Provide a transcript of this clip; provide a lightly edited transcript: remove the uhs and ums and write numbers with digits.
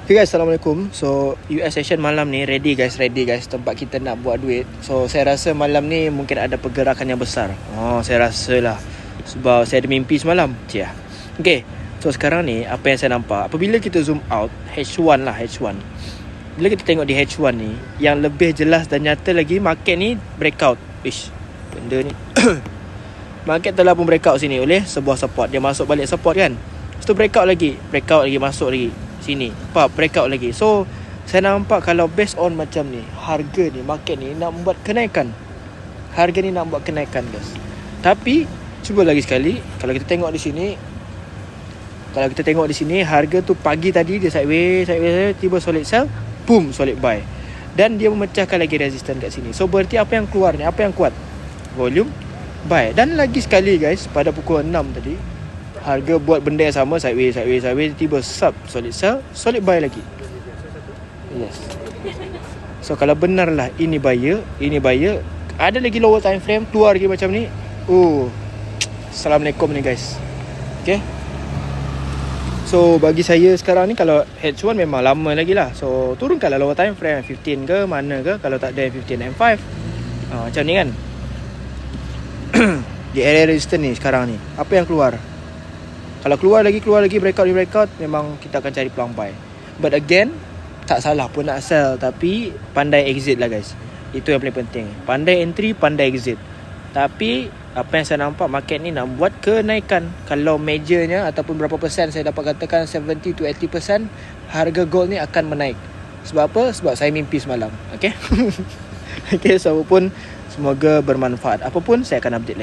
Okay guys, Assalamualaikum. So US session malam ni ready guys. Tempat kita nak buat duit. So saya rasa malam ni mungkin ada pergerakan yang besar. Saya rasa lah, sebab saya ada mimpi semalam. Okay, so sekarang ni apa yang saya nampak, apabila kita zoom out H1. Bila kita tengok di H1 ni, yang lebih jelas dan nyata lagi, market ni breakout. Benda ni market telah pun breakout sini oleh sebuah support. Dia masuk balik support kan, lepas tu breakout lagi, masuk lagi sini, breakout lagi. So saya nampak kalau based on macam ni, harga ni, market ni nak buat kenaikan. Guys. Tapi cuba lagi sekali, kalau kita tengok di sini, harga tu pagi tadi dia sideways, tiba solid sell, boom, solid buy, dan dia memecahkan lagi resistance kat sini. So berarti apa yang keluar ni, apa yang kuat? Volume buy. Dan lagi sekali guys, pada pukul 6 tadi, harga buat benda yang sama, sideways, tiba sub, solid sell, solid buy lagi. Yes. So kalau benarlah ini buyer, ada lagi lower time frame, keluar lagi macam ni. Assalamualaikum ni guys. Okay. So bagi saya sekarang ni, kalau H1 memang lama lagi lah. So turunkanlah lower time frame 15 ke mana ke, kalau tak ada 15 M5. Macam ni kan. Di area resistance ni sekarang ni, apa yang keluar? Kalau keluar lagi breakout, memang kita akan cari peluang buy. But again, tak salah pun nak sell, tapi pandai exit lah guys. Itu yang paling penting. Pandai entry, pandai exit. Tapi apa yang saya nampak, market ni nak buat kenaikan. Kalau majornya ataupun berapa persen, saya dapat katakan 70 to 80%, harga gold ni akan menaik. Sebab apa? Sebab saya mimpi semalam. Okay. Okay, so pun semoga bermanfaat. Apapun saya akan update lagi.